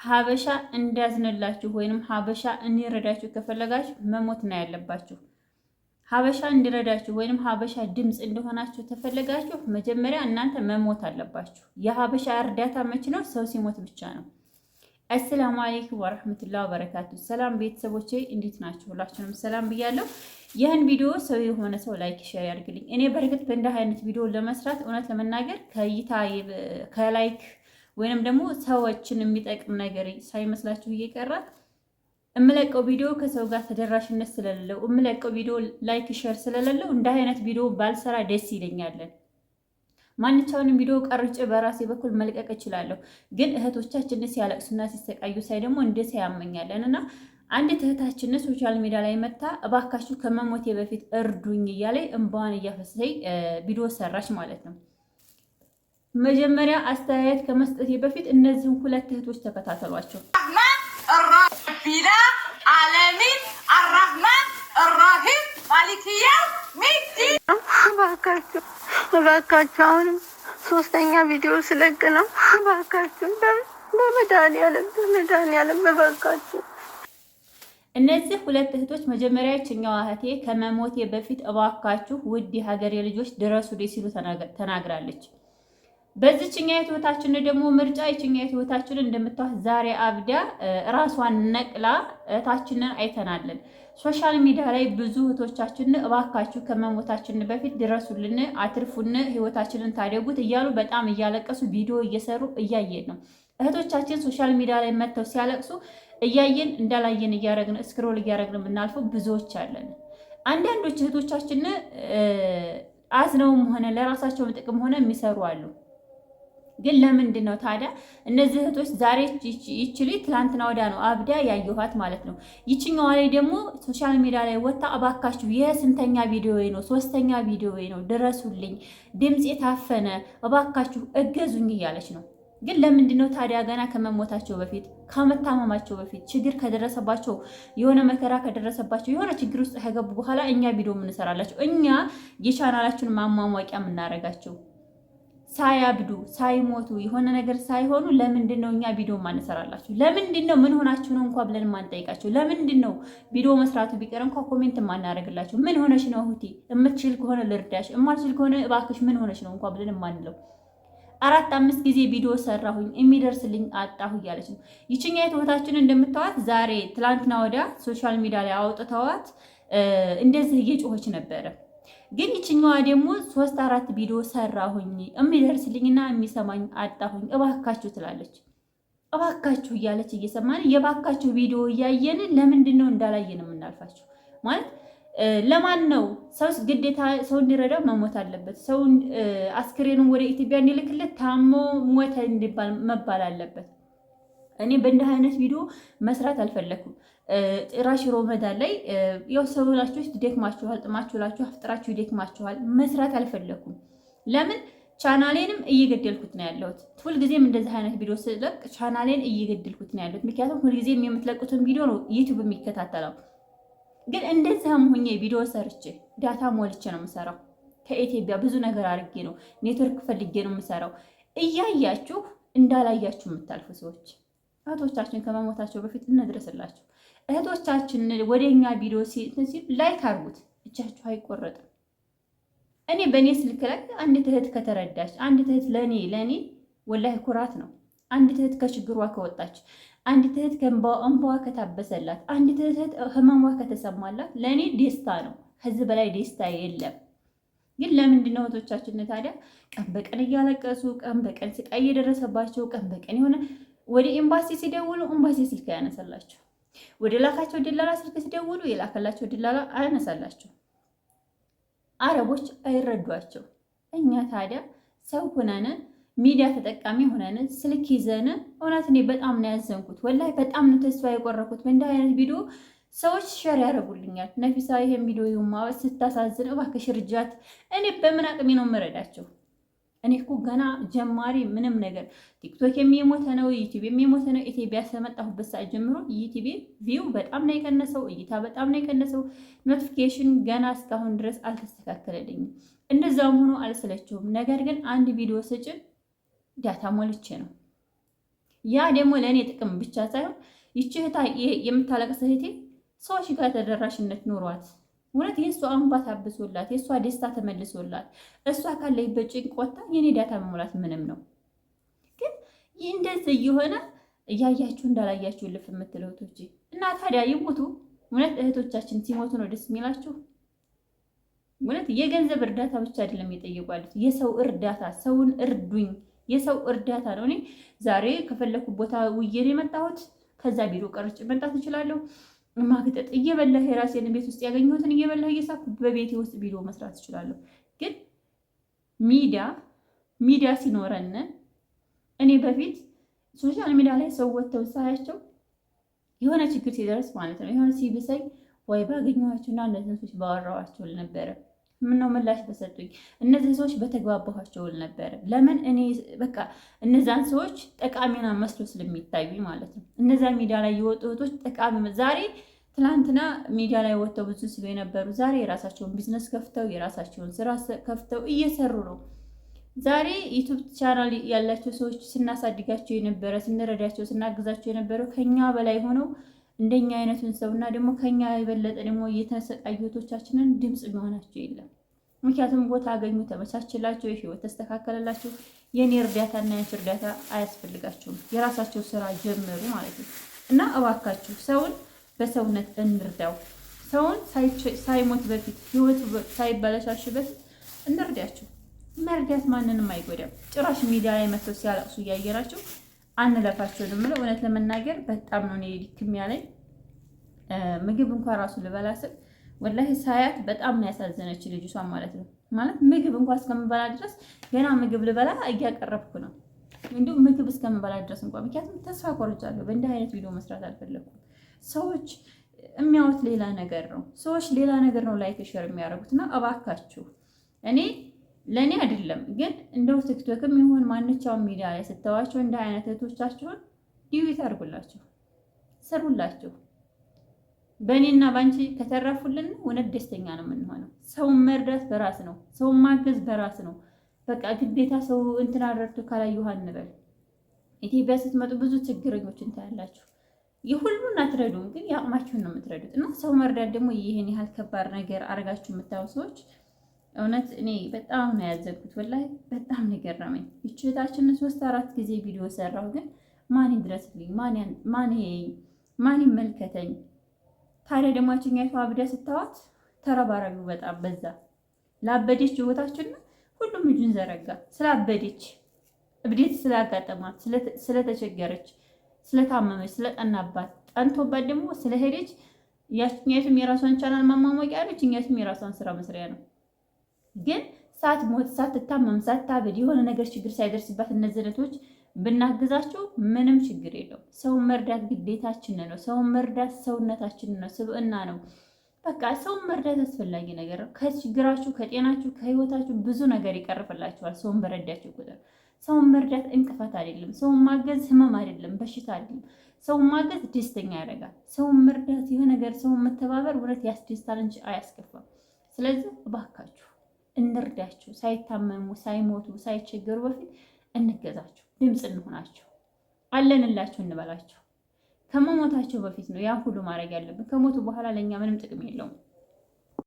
ሀበሻ እንዲያዝንላችሁ ወይንም ሀበሻ እንዲረዳችሁ ከፈለጋችሁ መሞት ነው ያለባችሁ። ሀበሻ እንዲረዳችሁ ወይንም ሀበሻ ድምፅ እንደሆናችሁ ተፈለጋችሁ መጀመሪያ እናንተ መሞት አለባችሁ። የሀበሻ እርዳታ መች ነው? ሰው ሲሞት ብቻ ነው። አሰላሙ አለይኩም ወራህመቱላሂ ወበረካቱ። ሰላም ቤተሰቦቼ እንዴት ናችሁ? ሁላችሁንም ሰላም ብያለሁ። ይህን ቪዲዮ ሰው የሆነ ሰው ላይክ ሼር ያድርግልኝ። እኔ በእርግጥ በእንዲህ አይነት ቪዲዮ ለመስራት እውነት ለመናገር ከእይታ ከላይክ ወይንም ደግሞ ሰዎችን የሚጠቅም ነገር ሳይመስላችሁ እየቀረ እምለቀው ቪዲዮ ከሰው ጋር ተደራሽነት ስለሌለው እምለቀው ቪዲዮ ላይክ ሼር ስለሌለው እንደ አይነት ቪዲዮ ባልሰራ ደስ ይለኛል። ማንኛውንም ቪዲዮ ቀርጬ በራሴ በኩል መልቀቅ እችላለሁ፣ ግን እህቶቻችን ሲያለቅሱና ሲሰቃዩ ሳይ ደግሞ እንደዛ ያመኛለን እና አንዲት እህታችን ሶሻል ሚዲያ ላይ መታ እባካችሁ ከመሞቴ በፊት እርዱኝ እያለኝ እንባዋን እያፈሰሰኝ ቪዲዮ ሰራች ማለት ነው። መጀመሪያ አስተያየት ከመስጠቴ በፊት እነዚህን ሁለት እህቶች ተከታተሏቸው። ረቢና ዓለሚን አራህማን አራሂም ማሊክያ ሚዲ እባካችሁ አሁንም ሶስተኛ ቪዲዮ ስለቅ ነው። እባካችሁ በመድኃኒዓለም እባካችሁ። እነዚህ ሁለት እህቶች መጀመሪያ ይችኛዋ እህቴ ከመሞቴ በፊት እባካችሁ ውድ የሀገሬ ልጆች ድረሱ ሲሉ ተናግራለች። በዚህችኛ ህይወታችን ደግሞ ምርጫ ይችኛ ህይወታችን እንደምታውቁት ዛሬ አብዳ ራሷን ነቅላ እህታችንን አይተናለን። ሶሻል ሚዲያ ላይ ብዙ እህቶቻችን እባካችሁ ከመሞታችን በፊት ድረሱልን፣ አትርፉን፣ ህይወታችንን ታደጉት እያሉ በጣም እያለቀሱ ቪዲዮ እየሰሩ እያየን ነው። እህቶቻችን ሶሻል ሚዲያ ላይ መጥተው ሲያለቅሱ እያየን እንዳላየን እያረግን ስክሮል እያረግን የምናልፈው ብዙዎች አለን። አንዳንዶች እህቶቻችን አዝነውም ሆነ ለራሳቸው ጥቅም ሆነ የሚሰሩ አሉ። ግን ለምንድን ነው ታዲያ እነዚህ እህቶች ዛሬ ይችሊ ትላንትና ወዲያ ነው አብዳ ያየኋት ማለት ነው። ይችኛዋ ላይ ደግሞ ሶሻል ሚዲያ ላይ ወጣ እባካችሁ የስንተኛ ቪዲዮ ነው? ሶስተኛ ቪዲዮ ነው፣ ድረሱልኝ፣ ድምጽ የታፈነ እባካችሁ እገዙኝ እያለች ነው። ግን ለምንድን ነው ታዲያ ገና ከመሞታቸው በፊት ከመታመማቸው በፊት ችግር ከደረሰባቸው የሆነ መከራ ከደረሰባቸው የሆነ ችግር ውስጥ ከገቡ በኋላ እኛ ቪዲዮ የምንሰራላቸው እኛ የቻናላችሁን ማሟሟቂያ የምናደርጋቸው ሳያብዱ ሳይሞቱ የሆነ ነገር ሳይሆኑ ለምንድን ነው እኛ ቪዲዮ ማንሰራላችሁ? ለምንድን ነው ምን ሆናችሁ ነው እንኳን ብለን ማንጠይቃችሁ? ለምንድን ነው ቪዲዮ መስራቱ ቢቀር እንኳን ኮሜንት ማናደርግላችሁ? ምን ሆነሽ ነው እህቴ? እምትችል ከሆነ ልርዳሽ፣ እማልችል ከሆነ እባክሽ ምን ሆነሽ ነው እንኳን ብለን ማንለው? 4-5 ጊዜ ቪዲዮ ሰራሁኝ የሚደርስልኝ አጣሁ እያለች ነው። ይችኛ እህታችን እንደምታዋት ዛሬ ትላንትና ወዲያ ሶሻል ሚዲያ ላይ አውጥተዋት እንደዚህ እየጮኸች ነበረ። ግን ይችኛዋ ደግሞ 3-4 ቪዲዮ ሰራሁኝ የሚደርስልኝና የሚሰማኝ አጣሁኝ እባካችሁ ትላለች። እባካችሁ እያለች እየሰማን የባካችሁ ቪዲዮ እያየን ለምንድን ነው እንዳላየን የምናልፋችሁ? ማለት ለማን ነው? ሰውስ ግዴታ ሰው እንዲረዳው መሞት አለበት። ሰው አስክሬኑን ወደ ኢትዮጵያ እንዲልክለት ታሞ ሞተ እንዲባል መባል አለበት። እኔ በእንዲህ አይነት ቪዲዮ መስራት አልፈለኩም። ጭራሽ ሮመዳን ላይ ያው ሰው ብላችሁ ደክማችኋል፣ ጥማችሁላችሁ አፍጥራችሁ ይደክማችኋል። መስራት አልፈለኩም። ለምን ቻናሌንም እየገደልኩት ነው ያለሁት። ሁልጊዜም እንደዚህ አይነት ቪዲዮ ስለቅ ቻናሌን እየገደልኩት ነው ያለሁት። ምክንያቱም ሁልጊዜም የምትለቁትን ቪዲዮ ነው ዩቲዩብ የሚከታተለው። ግን እንደዛም ሆኜ ቪዲዮ ሰርቼ ዳታ ሞልቼ ነው የምሰራው። ከኢትዮጵያ ብዙ ነገር አድርጌ ነው ኔትወርክ ፈልጌ ነው የምሰራው። እያያችሁ እንዳላያችሁ የምታልፉ ሰዎች እህቶቻችን ከመሞታቸው በፊት እንድረስላችሁ። እህቶቻችን ወደኛ ቪዲዮ ሲል ላይክ አድርጉት፣ እጃችሁ አይቆረጥም። እኔ በእኔ ስልክ ላይ አንዲት እህት ከተረዳች፣ አንዲት እህት ለእኔ ወላሂ ኩራት ነው። አንዲት እህት ከችግሯ ከወጣች፣ አንዲት እህት እንባዋ ከታበሰላት፣ አንዲት እህት ህመሟ ከተሰማላት ለእኔ ደስታ ነው። ከዚህ በላይ ደስታ የለም። ግን ለምንድን ነው እህቶቻችን ታዲያ ቀን በቀን እያለቀሱ ቀን በቀን ስቃይ እየደረሰባቸው ቀን በቀን የሆነ ወደ ኤምባሲ ሲደውሉ ኤምባሲ ስልክ ያነሳላቸው፣ ወደ ላካቸው ደላላ ስልክ ሲደውሉ የላከላቸው ደላላ አያነሳላቸው። አረቦች አይረዷቸው። እኛ ታዲያ ሰው ሆነን ሚዲያ ተጠቃሚ ሆነን ስልክ ይዘን እውነት እኔ በጣም ነው ያዘንኩት። ወላሂ በጣም ነው ተስፋ የቆረኩት። በእንዲህ አይነት ቪዲዮ ሰዎች ሸር ያደርጉልኛል። ነፊሳ ይሄን ቪዲዮ ይሁማ ስታሳዝን እባክሽ ርጃት። እኔ በምን አቅሜ ነው የምረዳቸው? እኔ እኮ ገና ጀማሪ ምንም ነገር ቲክቶክ የሚሞተ ነው፣ ዩቲዩብ የሚሞተ ነው። ኢትዮጵያ ከመጣሁበት ሰዓት ጀምሮ ዩቲዩብ ቪው በጣም ነው የቀነሰው፣ እይታ በጣም ነው የቀነሰው። ኖቲፊኬሽን ገና እስካሁን ድረስ አልተስተካከለልኝም። እንደዛውም ሆኖ አልሰለችውም። ነገር ግን አንድ ቪዲዮ ስጭን ዳታ ሞልቼ ነው ያ ደግሞ ለእኔ ጥቅም ብቻ ሳይሆን ይቺ እህታ የምታለቅስ እህቴ ሰዎች ጋር ተደራሽነት ኖሯት እውነት የእሷ እንባ ታብሶላት የእሷ ደስታ ተመልሶላት እሷ ካለይበት ጭንቅ ወጥታ የኔ ዳታ መሙላት ምንም ነው። ግን ይህ እንደዚህ እየሆነ እያያችሁ እንዳላያችሁ ልፍ የምትለው እህቶቼ እና ታዲያ ይሞቱ። እውነት እህቶቻችን ሲሞቱ ነው ደስ የሚላችሁ? እውነት የገንዘብ እርዳታ ብቻ አይደለም የጠየቋሉት፣ የሰው እርዳታ፣ ሰውን እርዱኝ፣ የሰው እርዳታ ነው። እኔ ዛሬ ከፈለኩ ቦታ ውዬን የመጣሁት ከዛ ቢሮ ቀርጬ መምጣት እችላለሁ። ማግጠጥ እየበላህ የራሴን ቤት ውስጥ ያገኘሁትን እየበላህ እየሳኩ በቤቴ ውስጥ ቪዲዮ መስራት እችላለሁ። ግን ሚዲያ ሲኖረን እኔ በፊት ሶሻል ሚዲያ ላይ ሰው ወጥተው ሳያቸው የሆነ ችግር ሲደርስ ማለት ነው የሆነ ሲብሰኝ ወይ ባገኘኋቸውና እነዚህን ሰዎች ባወራኋቸው ነበረ። ምነው ምላሽ በሰጡኝ እነዚህ ሰዎች በተግባባኋቸው ነበረ። ለምን እኔ በቃ እነዛን ሰዎች ጠቃሚና መስሎ ስለሚታዩኝ ማለት ነው። እነዛ ሚዲያ ላይ የወጡ እህቶች ጠቃሚ ዛሬ ትናንትና ሚዲያ ላይ ወጥተው ብዙ ሲሉ የነበሩ ዛሬ የራሳቸውን ቢዝነስ ከፍተው የራሳቸውን ስራ ከፍተው እየሰሩ ነው። ዛሬ ዩቱብ ቻናል ያላቸው ሰዎች ስናሳድጋቸው የነበረ ስንረዳቸው ስናግዛቸው የነበረው ከኛ በላይ ሆነው እንደኛ አይነቱን ሰውና ደግሞ ከኛ የበለጠ ደግሞ የተሰቃዩ እህቶቻችንን ድምፅ የሚሆናቸው የለም። ምክንያቱም ቦታ አገኙ፣ ተመቻችላቸው፣ ህይወት ተስተካከለላቸው። የኔ እርዳታና ያንቺ እርዳታ አያስፈልጋቸውም። የራሳቸው ስራ ጀመሩ ማለት ነው። እና እባካችሁ ሰውን በሰውነት እንርዳው። ሰውን ሳይሞት በፊት ህይወቱ ሳይበላሻሽ በፊት እንርዳቸው። መርዳት ማንንም አይጎዳም። ጭራሽ ሚዲያ ላይ መጥተው ሲያለቅሱ እያየናቸው አንለፋቸው ነው። እውነት ለመናገር በጣም ነው እኔ ድክም ያለኝ። ምግብ እንኳን ራሱ ልበላ ስል ወላሂ ሳያት በጣም ነው ያሳዘነች ልጅቷን ማለት ነው። ማለት ምግብ እንኳን እስከምበላ ድረስ ገና ምግብ ልበላ እያቀረብኩ ነው። እንዲሁም ምግብ እስከምበላ ድረስ እንኳን ምክንያቱም ተስፋ ቆርጫለሁ። በእንዲህ አይነት ቪዲዮ መስራት አልፈለኩም። ሰዎች የሚያዩት ሌላ ነገር ነው። ሰዎች ሌላ ነገር ነው ላይክ ሼር የሚያደርጉት እና እባካችሁ እኔ ለእኔ አይደለም ግን እንደው ቲክቶክም ይሁን ማንኛውም ሚዲያ ላይ ስተዋቸው እንደ አይነት እህቶቻችሁን ዲዩት አድርጉላቸው፣ ስሩላቸው። በእኔና ባንቺ ከተረፉልን እውነት ደስተኛ ነው የምንሆነው። ሰውን መርዳት በራስ ነው። ሰውን ማገዝ በራስ ነው። በቃ ግዴታ ሰው እንትን አደረግቶ ካላየሁ አንበል። ኢትዮጵያ ስትመጡ ብዙ ችግረኞችን ታያላችሁ። የሁሉን አትረዱም፣ ግን የአቅማችሁን ነው የምትረዱት። እና ሰው መርዳት ደግሞ ይህን ያህል ከባድ ነገር አድርጋችሁ የምታዩ ሰዎች እውነት እኔ በጣም ነው ያዘንኩት። ወላሂ በጣም ነው የገረመኝ። ይችላችንን 3-4 ጊዜ ቪዲዮ ሰራሁ፣ ግን ማን ይድረስልኝ? ማን ይመልከተኝ? ታዲያ ደግሞ አችኛይቱ አብዳ ስታዋት ተረባራቢው በጣም በዛ። ላበደች ህይወታችን ሁሉም እጁን ዘረጋ። ስላበደች እብዴት ስላጋጠማት ስለተቸገረች ስለታመመች ስለጠናባት ጠንቶባት ደግሞ ስለሄደች ያችኛይቱም የራሷን ቻናል ማሟሟቂያ ያለች እኛቱም የራሷን ስራ መስሪያ ነው። ግን ሳትሞት ሳትታመም ሳታበድ የሆነ ነገር ችግር ሳይደርስባት እነዚህ እህቶች ብናግዛቸው ምንም ችግር የለውም። ሰውን መርዳት ግዴታችን ነው። ሰውን መርዳት ሰውነታችን ነው፣ ስብዕና ነው። በቃ ሰውን መርዳት አስፈላጊ ነገር ነው። ከችግራችሁ ከጤናችሁ ከህይወታችሁ ብዙ ነገር ይቀርፍላችኋል ሰውን በረዳችሁ ቁጥር። ሰውን መርዳት እንቅፋት አይደለም። ሰውን ማገዝ ህመም አይደለም፣ በሽታ አይደለም። ሰውን ማገዝ ደስተኛ ያደርጋል። ሰውን መርዳት የሆነ ነገር ሰውን መተባበር እውነት ያስደስታል እንጂ አያስከፋም። ስለዚህ እባካችሁ እንርዳችሁ። ሳይታመሙ ሳይሞቱ ሳይቸገሩ በፊት እንገዛቸው፣ ድምፅ እንሆናቸው፣ አለንላቸው እንበላቸው። ከመሞታቸው በፊት ነው ያን ሁሉ ማድረግ ያለብን። ከሞቱ በኋላ ለእኛ ምንም ጥቅም የለውም።